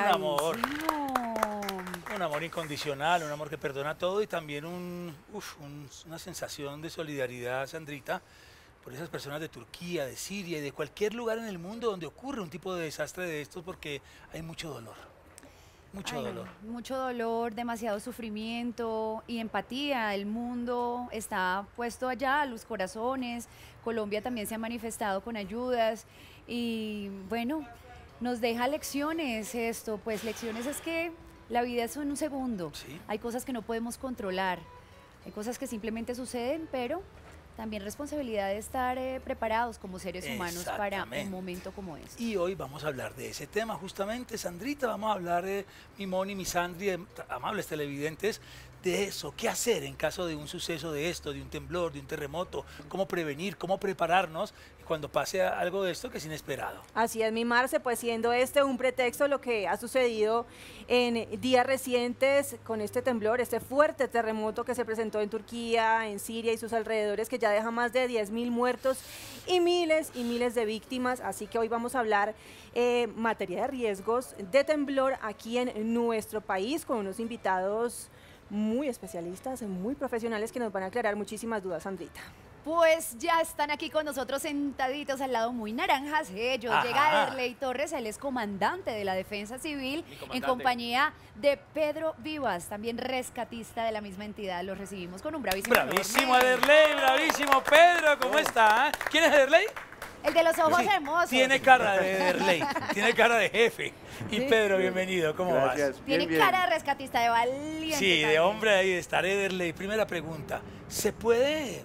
Bravísimo. Un amor incondicional, un amor que perdona todo y también una sensación de solidaridad, Sandrita, por esas personas de Turquía, de Siria y de cualquier lugar en el mundo donde ocurre un tipo de desastre de estos porque hay mucho dolor. Mucho dolor, demasiado sufrimiento y empatía. El mundo está puesto allá, los corazones. Colombia también se ha manifestado con ayudas y bueno, nos deja lecciones esto, pues lecciones es que la vida es en un segundo. Sí. Hay cosas que no podemos controlar, hay cosas que simplemente suceden, pero también responsabilidad de estar preparados como seres humanos para un momento como este. Y hoy vamos a hablar de ese tema justamente, Sandrita, vamos a hablar de mi Moni, mi Sandri, amables televidentes, de eso, qué hacer en caso de un suceso de esto, de un temblor, de un terremoto, cómo prevenir, cómo prepararnos cuando pase algo de esto que es inesperado. Así es, mi Marce, pues siendo este un pretexto lo que ha sucedido en días recientes con este temblor, este fuerte terremoto que se presentó en Turquía, en Siria y sus alrededores, que ya deja más de 10.000 muertos y miles de víctimas. Así que hoy vamos a hablar materia de riesgos de temblor aquí en nuestro país con unos invitados muy especialistas, muy profesionales que nos van a aclarar muchísimas dudas, Sandrita. Pues ya están aquí con nosotros sentaditos al lado muy naranjas ellos. Llega Derley Torres, él es comandante de la Defensa Civil en compañía de Pedro Vivas, también rescatista de la misma entidad. Los recibimos con un bravísimo Bravísimo Derley, bravísimo Pedro, ¿cómo está? ¿Quién es Derley? El de los ojos hermosos. Tiene cara de Derley, tiene cara de jefe. Y Pedro, bienvenido, ¿cómo vas? Tiene cara de rescatista, de valiente. Sí, de hombre ahí, de estar Derley. Primera pregunta, ¿se puede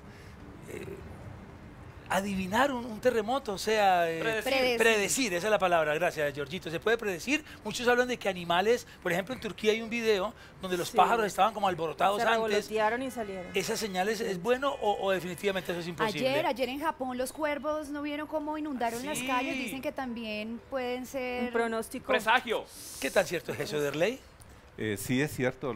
adivinar un terremoto? O sea, predecir, esa es la palabra, gracias, Georgito. ¿Se puede predecir? Muchos hablan de que animales, por ejemplo, en Turquía hay un video donde los pájaros estaban como alborotados antes. Se revolotearon y salieron. ¿Esas señales es bueno o definitivamente eso es imposible? Ayer en Japón los cuervos no vieron cómo inundaron las calles, dicen que también pueden ser un pronóstico. Presagio. ¿Qué tan cierto es eso, Derley? Sí, es cierto.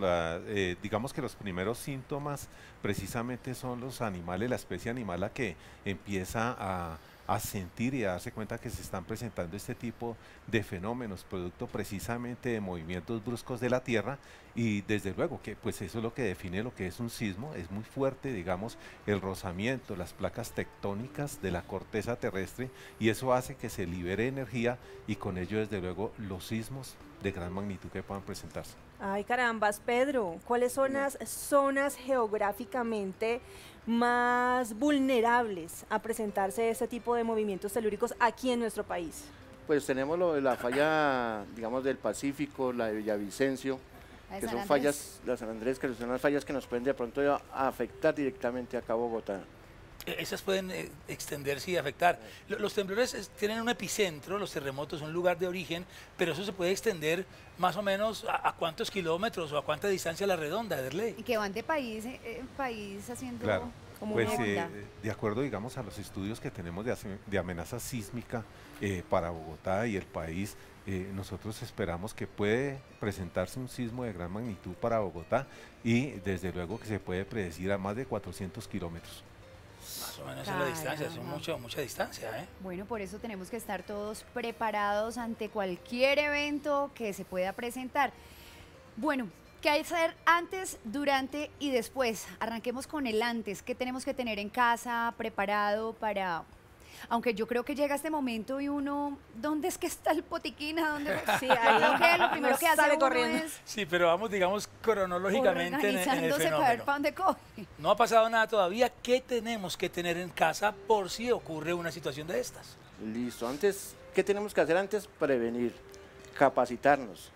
Digamos que los primeros síntomas precisamente son los animales, la especie animal la que empieza a sentir y a darse cuenta que se están presentando este tipo de fenómenos, producto precisamente de movimientos bruscos de la Tierra, y desde luego que pues eso es lo que define lo que es un sismo. Es muy fuerte, digamos, el rozamiento, las placas tectónicas de la corteza terrestre, y eso hace que se libere energía y con ello desde luego los sismos de gran magnitud que puedan presentarse. Ay, carambas, Pedro, ¿cuáles son las zonas geográficamente más vulnerables a presentarse este tipo de movimientos telúricos aquí en nuestro país? Pues tenemos la falla, digamos, del Pacífico, la de Villavicencio, que son fallas, la San Andrés, que son las fallas que nos pueden de pronto afectar directamente acá a Bogotá. Esas pueden extenderse y afectar. Los temblores tienen un epicentro, los terremotos, un lugar de origen, pero eso se puede extender más o menos a cuántos kilómetros o a cuánta distancia a la redonda, Derley. Y que van de país en país haciendo... Claro. Como pues de acuerdo, digamos, a los estudios que tenemos de amenaza sísmica para Bogotá y el país, nosotros esperamos que puede presentarse un sismo de gran magnitud para Bogotá, y desde luego que se puede predecir a más de 400 kilómetros. Más o menos es la distancia, es mucha distancia, ¿eh? Bueno, por eso tenemos que estar todos preparados ante cualquier evento que se pueda presentar. Bueno, ¿qué hay que hacer antes, durante y después? Arranquemos con el antes. ¿Qué tenemos que tener en casa preparado para...? Aunque yo creo que llega este momento y uno, ¿dónde es que está el botiquín? ¿A dónde? Sí, ahí lo primero que hace corriendo. Sí, pero vamos, digamos, cronológicamente en el fenómeno. Para ver para dónde coge. No ha pasado nada todavía. ¿Qué tenemos que tener en casa por si ocurre una situación de estas? Listo. Antes, ¿qué tenemos que hacer antes? Prevenir, capacitarnos.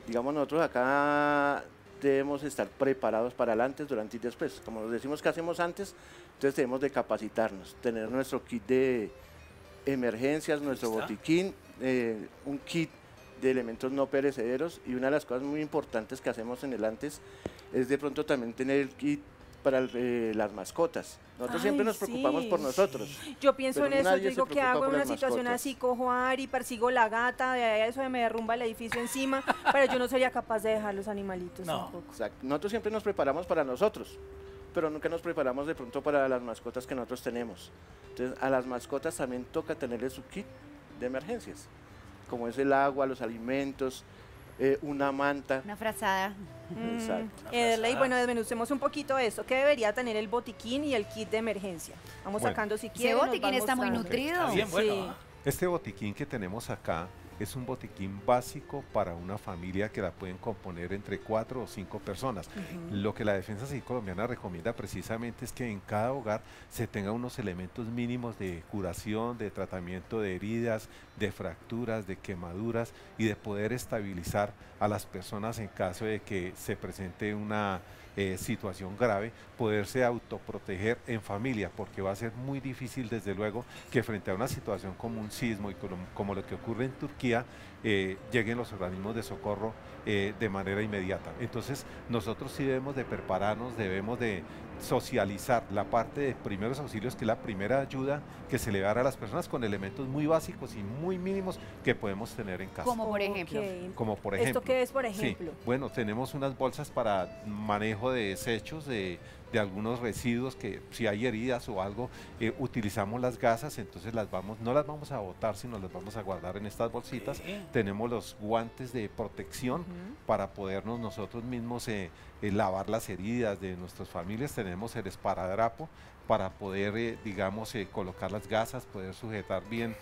Digamos, nosotros acá debemos estar preparados para el antes, durante y después. Como nos decimos que hacemos antes, entonces debemos de capacitarnos, tener nuestro kit de emergencias, nuestro botiquín, un kit de elementos no perecederos, y una de las cosas muy importantes que hacemos en el antes es de pronto también tener el kit para las mascotas. Nosotros siempre nos preocupamos por nosotros. Yo pienso en eso, yo digo, ¿qué hago en una situación así? Cojo a Ari, persigo la gata, de ahí eso me derrumba el edificio encima, pero yo no sería capaz de dejar los animalitos tampoco. Exacto. Nosotros siempre nos preparamos para nosotros, pero nunca nos preparamos de pronto para las mascotas que nosotros tenemos. Entonces, a las mascotas también toca tenerles su kit de emergencias, como es el agua, los alimentos, una manta. Una frazada. Exacto. Ederley, bueno, desmenucemos un poquito esto. ¿Qué debería tener el botiquín y el kit de emergencia? Vamos Bueno. sacando si Ese quieren. nos botiquín van está muy mostrando. nutrido. Está bien bueno. Sí. ¿ah? Este botiquín que tenemos acá es un botiquín básico para una familia que la pueden componer entre 4 o 5 personas. Lo que la Defensa Civil Colombiana recomienda precisamente es que en cada hogar se tenga unos elementos mínimos de curación, de tratamiento de heridas, de fracturas, de quemaduras y de poder estabilizar a las personas en caso de que se presente una situación grave, poderse autoproteger en familia, porque va a ser muy difícil desde luego que frente a una situación como un sismo y como lo que ocurre en Turquía, lleguen los organismos de socorro de manera inmediata. Entonces nosotros sí debemos de prepararnos, debemos de socializar la parte de primeros auxilios, que es la primera ayuda que se le va a dar a las personas con elementos muy básicos y muy mínimos que podemos tener en casa. Como por ejemplo. Ok. Como por ejemplo. ¿Esto qué es, por Sí, ejemplo? bueno, tenemos unas bolsas para manejo de desechos, de algunos residuos, que si hay heridas o algo, utilizamos las gasas, entonces no las vamos a botar, sino las vamos a guardar en estas bolsitas. Sí. Tenemos los guantes de protección para podernos nosotros mismos lavar las heridas de nuestras familias. Tenemos el esparadrapo para poder, digamos, colocar las gasas, poder sujetar bien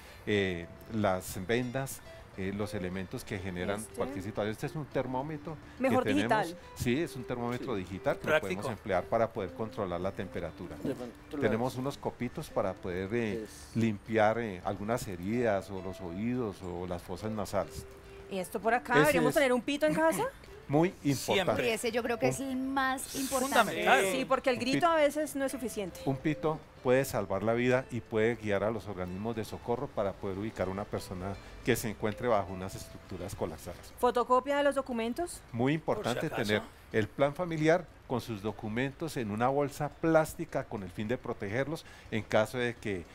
las vendas. Los elementos que generan cualquier situación. Este es un termómetro. Mejor que tenemos. digital. Sí, es un termómetro digital que lo Práctico. podemos emplear para poder controlar la temperatura. De pronto Tenemos unos copitos para poder Es- limpiar algunas heridas o los oídos o las fosas nasales. Y esto por acá, Ese ¿deberíamos es. tener un pito en casa? Muy Sí, importante. ese yo creo que es el más importante. Fundamental. Sí, porque el grito a veces no es suficiente. Un pito puede salvar la vida y puede guiar a los organismos de socorro para poder ubicar a una persona que se encuentre bajo unas estructuras colapsadas. ¿Fotocopia de los documentos? Muy importante acaso. tener el plan familiar con sus documentos en una bolsa plástica con el fin de protegerlos en caso de que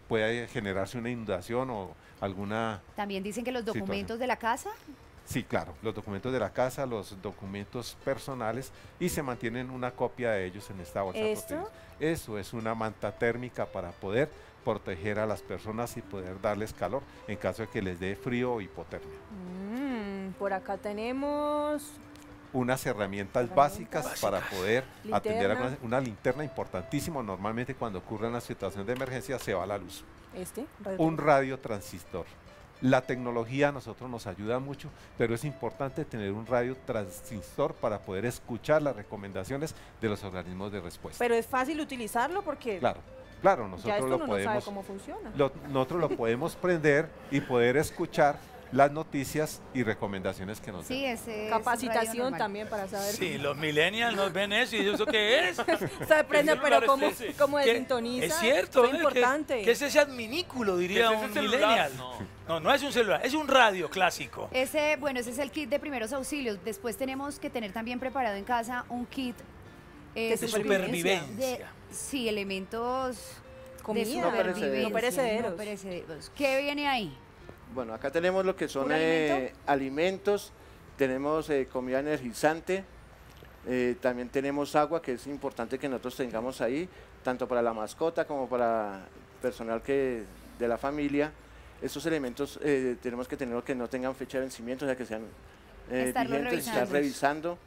pueda generarse una inundación o alguna... También dicen que los Situación. documentos de la casa. Sí, claro, los documentos de la casa, los documentos personales y se mantienen una copia de ellos en esta bolsa ¿Esto? protegida. Eso es una manta térmica para poder proteger a las personas y poder darles calor en caso de que les dé frío o hipotermia. Por acá tenemos Unas herramientas básicas para poder atender Linterna. una linterna importantísimo. Normalmente cuando ocurre una situación de emergencia se va la luz. Un radiotransistor. La tecnología a nosotros nos ayuda mucho, pero es importante tener un radiotransistor para poder escuchar las recomendaciones de los organismos de respuesta. Pero es fácil utilizarlo porque Claro, ya nosotros esto lo uno no sabe podemos, cómo funciona. nosotros lo podemos prender y poder escuchar las noticias y recomendaciones que nos den. Sí, ese es Capacitación radio normal. también para saber. Sí, los millennials nos ven eso y ¿eso qué es? Se aprende, ¿Qué pero celular ¿cómo, es ese? cómo ¿Qué? desintoniza? Es cierto. Es importante. ¿Qué es ese adminículo, diría ¿Qué es un ese celular? millennial? No es un celular, es un radio clásico. Ese es el kit de primeros auxilios. Después tenemos que tener también preparado en casa un kit De supervivencia. sí, elementos Comida, de no perecederos. supervivencia, No perecederos. no perecederos. ¿Qué viene ahí? Bueno, acá tenemos lo que son ¿Puro alimento? alimentos, tenemos comida energizante, también tenemos agua, que es importante que nosotros tengamos ahí, tanto para la mascota como para personal de la familia. Estos elementos tenemos que tener que no tengan fecha de vencimiento, o sea que sean Estarlos vigentes, estar revisando.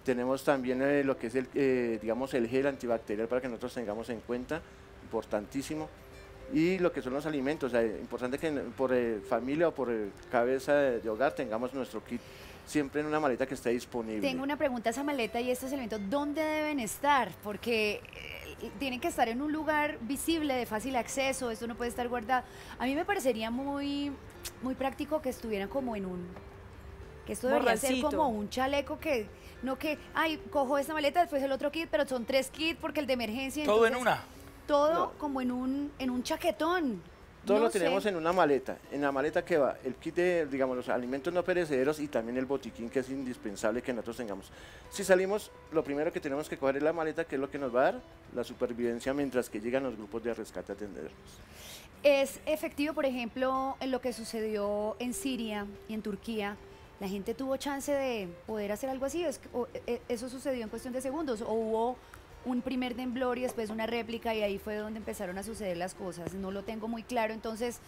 Tenemos también lo que es digamos el gel antibacterial para que nosotros tengamos en cuenta, importantísimo. Y lo que son los alimentos, importante que por familia o por cabeza de hogar tengamos nuestro kit siempre en una maleta que esté disponible. Tengo una pregunta a esa maleta y estos elementos, ¿dónde deben estar? Porque tienen que estar en un lugar visible, de fácil acceso, esto no puede estar guardado. A mí me parecería muy práctico que estuvieran como en un... Que esto debería ser Morralcito. como un chaleco que... No que, cojo esta maleta, después el otro kit, pero son 3 kits porque el de emergencia... Todo en entonces, una. Todo No. como en un chaquetón. Todo No lo tenemos sé. en una maleta. En la maleta que va el kit de, digamos, los alimentos no perecederos y también el botiquín, que es indispensable que nosotros tengamos. Si salimos, lo primero que tenemos que coger es la maleta, que es lo que nos va a dar la supervivencia mientras que llegan los grupos de rescate a atendernos. Es efectivo, por ejemplo, en lo que sucedió en Siria y en Turquía. ¿La gente tuvo chance de poder hacer algo así? ¿Eso sucedió en cuestión de segundos? ¿O hubo un primer temblor y después una réplica y ahí fue donde empezaron a suceder las cosas? No lo tengo muy claro, entonces...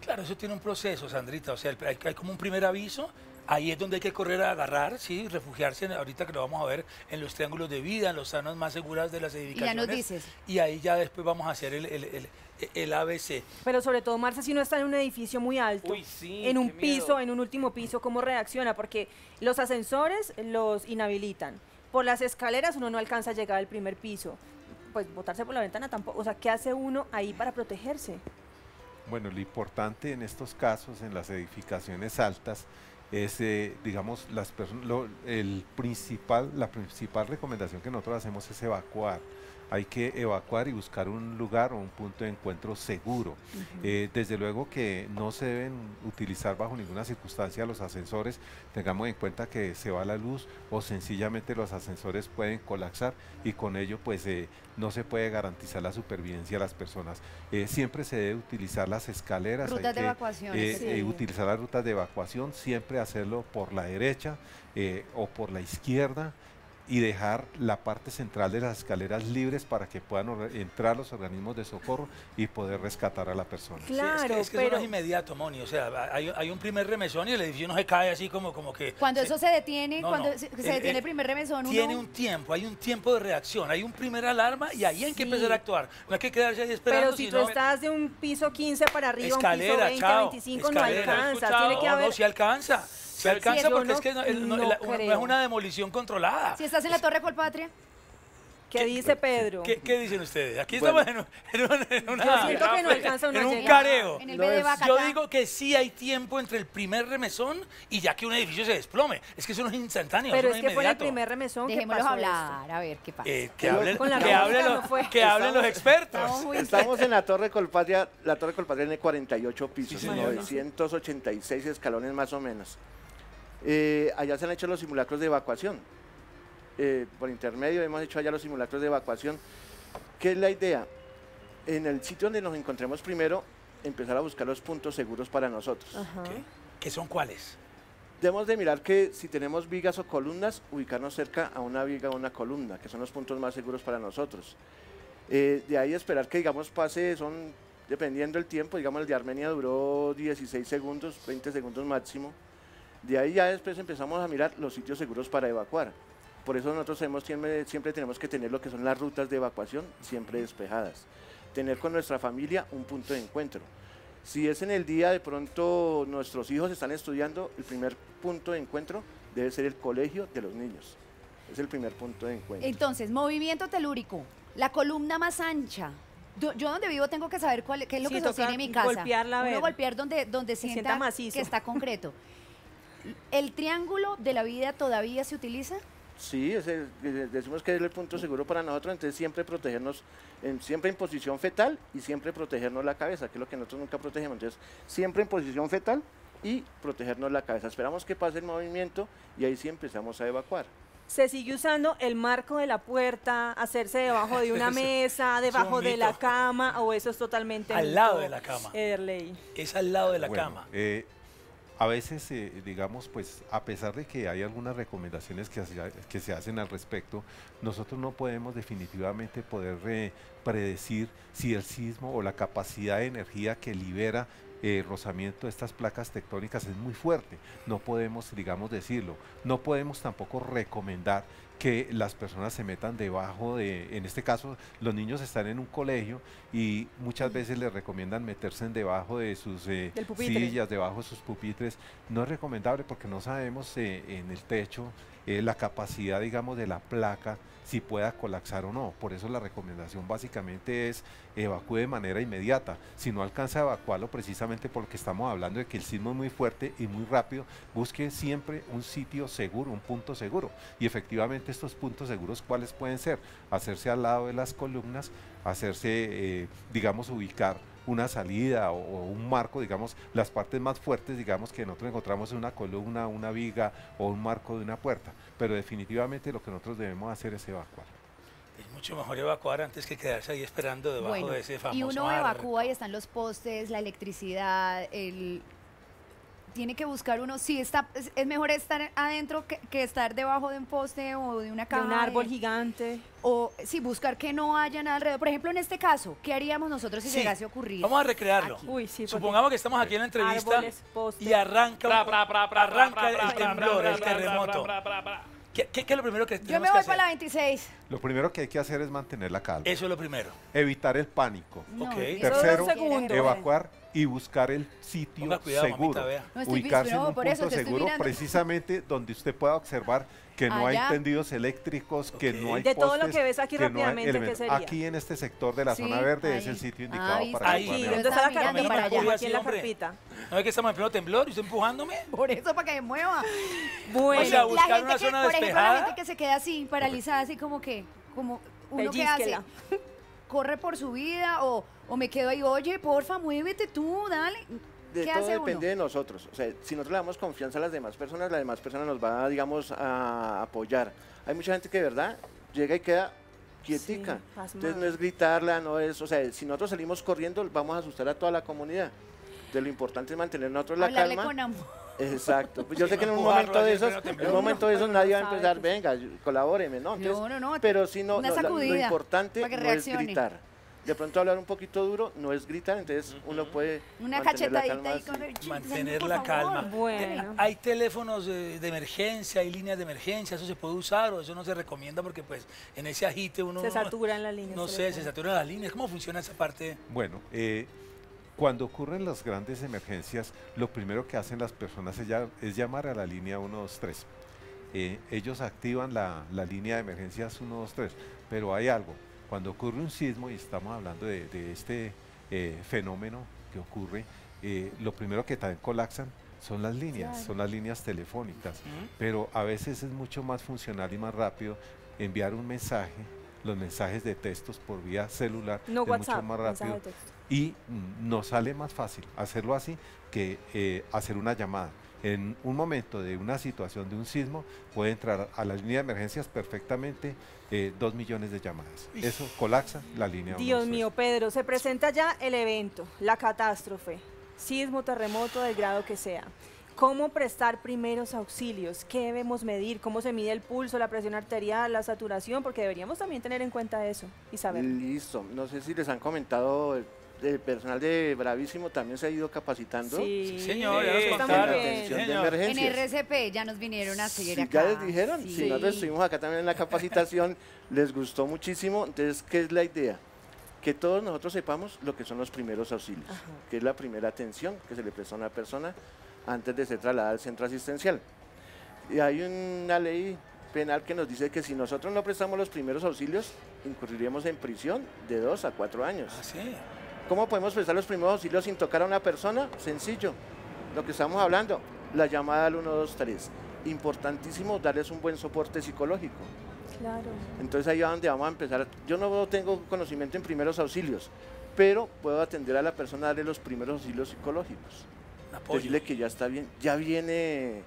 Claro, eso tiene un proceso, Sandrita. O sea, hay como un primer aviso, Ahí es donde hay que correr a agarrar, sí, refugiarse, ahorita que lo vamos a ver, en los triángulos de vida, en las zonas más seguras de las Y edificaciones. ya nos dices. Y ahí ya después vamos a hacer el ABC. Pero sobre todo, Marce, si no está en un edificio muy alto, Uy, sí, en un qué miedo. piso, en un último piso, ¿cómo reacciona? Porque los ascensores los inhabilitan. Por las escaleras uno no alcanza a llegar al primer piso. Pues botarse por la ventana tampoco. O sea, ¿qué hace uno ahí para protegerse? Bueno, lo importante en estos casos, en las edificaciones altas, es, digamos, la principal recomendación que nosotros hacemos es evacuar. Hay que evacuar y buscar un lugar o un punto de encuentro seguro. Desde luego que no se deben utilizar bajo ninguna circunstancia los ascensores. Tengamos en cuenta que se va la luz o sencillamente los ascensores pueden colapsar y con ello pues no se puede garantizar la supervivencia de las personas. Siempre se debe utilizar las escaleras. Rutas de evacuación. Sí. Utilizar las rutas de evacuación, siempre hacerlo por la derecha o por la izquierda, y dejar la parte central de las escaleras libres para que puedan entrar los organismos de socorro y poder rescatar a la persona. Claro, Sí, es que eso pero no es inmediato, Moni. O sea, hay un primer remesón y el edificio no se cae así como que... Cuando eso se detiene, No, cuando no. se detiene el primer remesón, Tiene uno... un tiempo, hay un tiempo de reacción, hay un primer alarma y ahí hay que empezar a actuar. No hay que quedarse ahí esperando, pero si tú sino... estás de un piso 15 para arriba, Escalera, un piso 20, chao, 25, escalera. no alcanza. Chao. Tiene que No, haber... no, si alcanza. Se alcanza yo porque no- es que no no es creo. una demolición controlada. Si estás en la Torre Colpatria, ¿Qué dice Pedro? ¿Qué dicen ustedes? Aquí Bueno. estamos en una... Yo siento que no alcanza uno en a un llegar. careo. en el No B de es- Bacatá. Yo digo que sí hay tiempo entre el primer remesón y ya que un edificio se desplome. Es que eso no es instantáneo, Pero eso es no que fue en el inmediato. primer remesón que Dejémoslos pasó esto. hablar, a ver qué pasa. Que hablen, Con la que hablen lógica los, no fue. que hablen los expertos. Estamos muy Estamos en la Torre Colpatria. La Torre Colpatria tiene 48 pisos, Sí, señor. 986 escalones más o menos. Allá se han hecho los simulacros de evacuación. Por intermedio hemos hecho allá los simulacros de evacuación. ¿Qué es la idea? En el sitio donde nos encontremos primero, empezar a buscar los puntos seguros para nosotros. Ajá. ¿Qué son cuáles? Debemos de mirar que si tenemos vigas o columnas, ubicarnos cerca a una viga o una columna, que son los puntos más seguros para nosotros. De ahí esperar que, digamos, pase, dependiendo del tiempo, digamos, el de Armenia duró 16 segundos, 20 segundos máximo. De ahí ya después empezamos a mirar los sitios seguros para evacuar. Por eso nosotros siempre tenemos que tener lo que son las rutas de evacuación siempre despejadas. Tener con nuestra familia un punto de encuentro. Si es en el día, de pronto nuestros hijos están estudiando, el primer punto de encuentro debe ser el colegio de los niños. Es el primer punto de encuentro. Entonces, movimiento telúrico, la columna más ancha. Yo donde vivo tengo que saber qué es lo Sí, que toca sostiene mi casa. golpearla a Uno ver. golpear donde sienta sienta macizo. que está concreto. ¿El triángulo de la vida todavía se utiliza? Sí, decimos que es el punto seguro para nosotros, entonces siempre protegernos, siempre en posición fetal y siempre protegernos la cabeza, que es lo que nosotros nunca protegemos. Entonces, siempre en posición fetal y protegernos la cabeza. Esperamos que pase el movimiento y ahí sí empezamos a evacuar. Se sigue usando el marco de la puerta, hacerse debajo de una mesa, debajo un de la mito. cama, o eso es totalmente Al mito, lado de la cama. Ederley. Es al lado de la Bueno, cama. A veces, digamos, pues a pesar de que hay algunas recomendaciones que se hacen al respecto, nosotros no podemos definitivamente poder predecir si el sismo o la capacidad de energía que libera el rozamiento de estas placas tectónicas es muy fuerte. No podemos, digamos, decirlo. No podemos tampoco recomendar que las personas se metan debajo de, en este caso, los niños están en un colegio y muchas veces les recomiendan meterse en debajo de sus Del pupitre. sillas, debajo de sus pupitres. No es recomendable porque no sabemos en el techo la capacidad, digamos, de la placa, si pueda colapsar o no. Por eso la recomendación básicamente es evacúe de manera inmediata. Si no alcanza a evacuarlo, precisamente porque estamos hablando de que el sismo es muy fuerte y muy rápido, busque siempre un sitio seguro, un punto seguro. Y efectivamente estos puntos seguros, ¿cuáles pueden ser? Hacerse al lado de las columnas, hacerse, digamos, ubicar una salida o un marco, digamos, las partes más fuertes, digamos, que nosotros encontramos en una columna, una viga o un marco de una puerta. Pero definitivamente lo que nosotros debemos hacer es evacuar. Es mucho mejor evacuar antes que quedarse ahí esperando debajo Bueno, de ese famoso y uno arco. evacúa y están los postes, la electricidad, tiene que buscar uno, sí, es mejor estar adentro que estar debajo de un poste o de una De cama. un árbol gigante. O sí, buscar que no haya nada alrededor. Por ejemplo, en este caso, ¿qué haríamos nosotros si Sí. llegase a ocurrir? Vamos a recrearlo. Aquí. Uy, sí. porque Supongamos que estamos aquí en la entrevista árboles, postes. y arranca el temblor, el terremoto. ¿Qué es lo primero que Yo tenemos me que voy hacer? para la 26. Lo primero que hay que hacer es mantener la calma, Eso es lo primero. evitar el pánico, No, Ok. eso Tercero, no quiere gente. evacuar y buscar el sitio Ponga cuidado, seguro. mamita, vea. No, estoy Ubicarse visto, en no, un por eso punto te estoy seguro, mirando. precisamente donde usted pueda observar que no hay Allá. tendidos eléctricos, que Ok. no hay De todo lo postes, que ves aquí que no hay rápidamente, ¿qué elementos. sería? Aquí en este sector de la Sí, zona verde es ahí. el sitio Ah, indicado ¿viste? para Ahí. que puedan Yo ¿Dónde estaba está la mirando carpita? para allá. Como aquí en la Hombre. carpita. ¿No es que estamos en pleno temblor y usted empujándome? Por eso, para que me mueva. Bueno, O sea, buscar la gente una que, zona por ejemplo, la despejada. gente que se queda así, paralizada, así como uno que hace, Pellízquela. corre por su vida o me quedo ahí, oye, porfa, muévete tú, dale. De ¿Qué todo hace depende uno? de nosotros. O sea, si nosotros le damos confianza a las demás personas nos va, digamos, a apoyar. Hay mucha gente que de verdad llega y queda quietica. Sí, pasmada. Entonces no es gritarla, no es, o sea, si nosotros salimos corriendo vamos a asustar a toda la comunidad. De lo importante es mantener nosotros la Hablarle calma. con amor. Exacto. Pues yo Sí, sé que en no un empujarlo momento de así en esos, pleno en temblor. un momento de esos Uno nadie va a sabe empezar, que- venga, colabóreme, ¿no? Entonces, No, pero si no, una lo sacudida, importante para que no reaccione. es gritar. De pronto hablar un poquito duro no es gritar, entonces uno puede Una mantener la cachetadita calma ahí así. con el Mantener por la favor. calma. Bueno. Hay teléfonos de emergencia, hay líneas de emergencia, eso se puede usar o eso no se recomienda porque pues en ese agite uno Se saturan las líneas no sé, se telefónicas. saturan las líneas. ¿Cómo funciona esa parte? Bueno, cuando ocurren las grandes emergencias, lo primero que hacen las personas es llamar a la línea 123. Ellos activan la línea de emergencias 123, pero hay algo. Cuando ocurre un sismo, y estamos hablando de este fenómeno que ocurre, lo primero que también colapsan son las líneas, Claro. son las líneas telefónicas, pero a veces es mucho más funcional y más rápido enviar un mensaje, los mensajes de textos por vía celular, No es WhatsApp, mucho más mensaje rápido de texto. y nos sale más fácil hacerlo así que hacer una llamada. En un momento de una situación de un sismo puede entrar a la línea de emergencias perfectamente 2 millones de llamadas. Eso colapsa la línea. Dios 123. mío, Pedro, se presenta ya el evento, la catástrofe, sismo, terremoto, del grado que sea. ¿Cómo prestar primeros auxilios? ¿Qué debemos medir? ¿Cómo se mide el pulso, la presión arterial, la saturación? Porque deberíamos también tener en cuenta eso y saber. Listo. No sé si les han comentado, el personal de Bravísimo también se ha ido capacitando. Sí, señor, ya nos está muy contaron. bien. Atención de Señor. En emergencias. RCP ya nos vinieron a seguir Sí, acá. ya les dijeron, Sí. si nosotros estuvimos acá también en la capacitación, les gustó muchísimo. Entonces, ¿qué es la idea? Que todos nosotros sepamos lo que son los primeros auxilios, Ajá. que es la primera atención que se le presta a una persona antes de ser trasladada al centro asistencial. Y hay una ley penal que nos dice que si nosotros no prestamos los primeros auxilios, incurriremos en prisión de 2 a 4 años. Ah, sí. ¿Cómo podemos prestar los primeros auxilios sin tocar a una persona? Sencillo. Lo que estamos hablando, la llamada al 123. Importantísimo darles un buen soporte psicológico. Claro. Entonces ahí es donde vamos a empezar. Yo no tengo conocimiento en primeros auxilios, pero puedo atender a la persona, darle los primeros auxilios psicológicos. Apoyo. Decirle que ya está bien, ya viene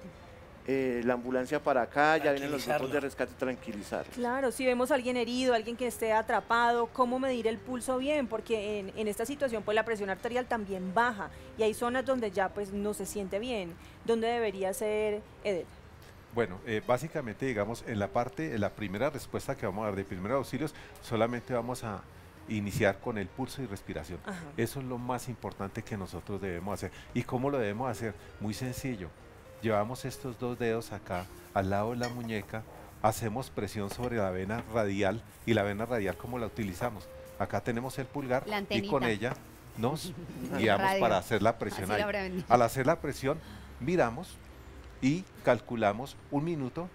la ambulancia para acá, ya vienen los grupos de rescate, tranquilizar. Claro, si vemos a alguien herido, alguien que esté atrapado, ¿cómo medir el pulso bien? Porque en esta situación pues la presión arterial también baja y hay zonas donde ya pues no se siente bien. ¿Dónde debería ser, Eder? Bueno, básicamente, digamos, en la primera respuesta que vamos a dar de primeros auxilios, solamente vamos a iniciar con el pulso y respiración. Ajá. Eso es lo más importante que nosotros debemos hacer. ¿Y cómo lo debemos hacer? Muy sencillo. Llevamos estos 2 dedos acá, al lado de la muñeca, hacemos presión sobre la vena radial, y la vena radial, ¿cómo la utilizamos? Acá tenemos el pulgar La y antenita. con ella nos guiamos Radio. para hacer la presión Así ahí. la habrá vendido. Al hacer la presión, miramos y calculamos 1 minuto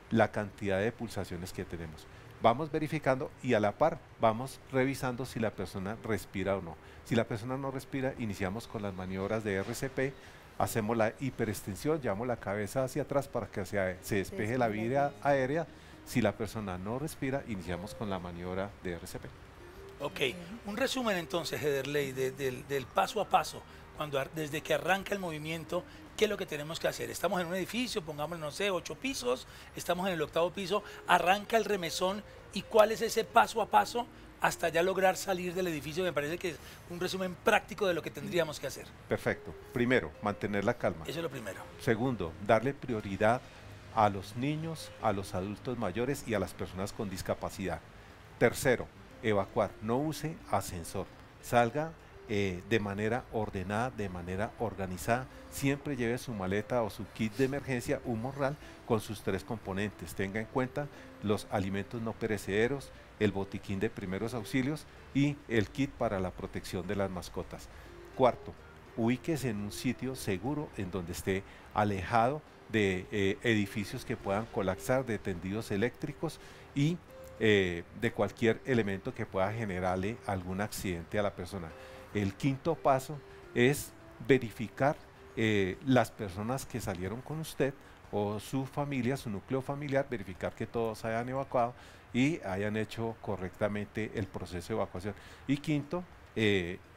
la cantidad de pulsaciones que tenemos. Vamos verificando y a la par vamos revisando si la persona respira o no. Si la persona no respira, iniciamos con las maniobras de RCP, hacemos la hiperextensión, llevamos la cabeza hacia atrás para que se despeje la vía aérea. Si la persona no respira, iniciamos con la maniobra de RCP. Ok, un resumen entonces, Ederley, del paso a paso, desde que arranca el movimiento, ¿qué es lo que tenemos que hacer? Estamos en un edificio, pongamos, no sé, 8 pisos, estamos en el 8º piso, arranca el remesón, ¿y cuál es ese paso a paso hasta ya lograr salir del edificio. Me parece que es un resumen práctico de lo que tendríamos que hacer. Perfecto. Primero, mantener la calma. Eso es lo primero. Segundo, darle prioridad a los niños, a los adultos mayores y a las personas con discapacidad. Tercero, evacuar. No use ascensor. Salga de manera ordenada, de manera organizada. Siempre lleve su maleta o su kit de emergencia, un morral con sus 3 componentes. Tenga en cuenta los alimentos no perecederos, el botiquín de primeros auxilios y el kit para la protección de las mascotas. Cuarto, ubíquese en un sitio seguro en donde esté alejado de edificios que puedan colapsar, de tendidos eléctricos y de cualquier elemento que pueda generarle algún accidente a la persona. El quinto paso es verificar las personas que salieron con usted o su familia, su núcleo familiar, verificar que todos hayan evacuado y hayan hecho correctamente el proceso de evacuación. Y quinto,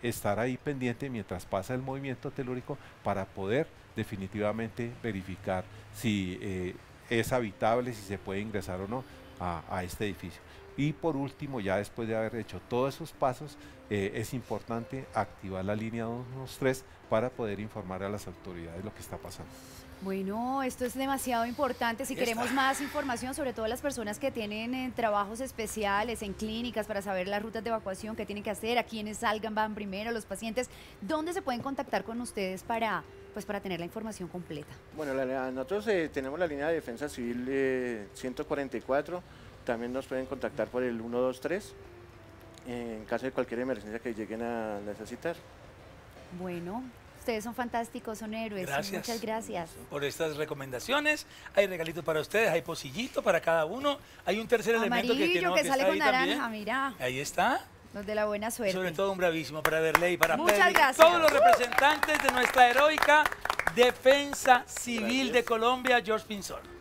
estar ahí pendiente mientras pasa el movimiento telúrico para poder definitivamente verificar si es habitable, si se puede ingresar o no a este edificio. Y por último, ya después de haber hecho todos esos pasos, es importante activar la línea 113 para poder informar a las autoridades lo que está pasando. Bueno, esto es demasiado importante. Si queremos más información, sobre todo las personas que tienen trabajos especiales en clínicas para saber las rutas de evacuación, qué tienen que hacer, a quienes salgan van primero, los pacientes, ¿dónde se pueden contactar con ustedes para tener la información completa? Bueno, nosotros tenemos la línea de defensa civil 144, también nos pueden contactar por el 123 en caso de cualquier emergencia que lleguen a necesitar. Bueno, ustedes son fantásticos, son héroes. Gracias. Muchas gracias Por estas recomendaciones. Hay regalitos para ustedes, hay pocillito para cada uno. Hay un tercer elemento amarillo que sale está con ahí naranja, también. mira. Ahí está. Los de la buena suerte. Sobre todo un bravísimo para Verley, para Muchas Pedri, gracias. todos los representantes de nuestra heroica Defensa Civil de Colombia, George Pinzón.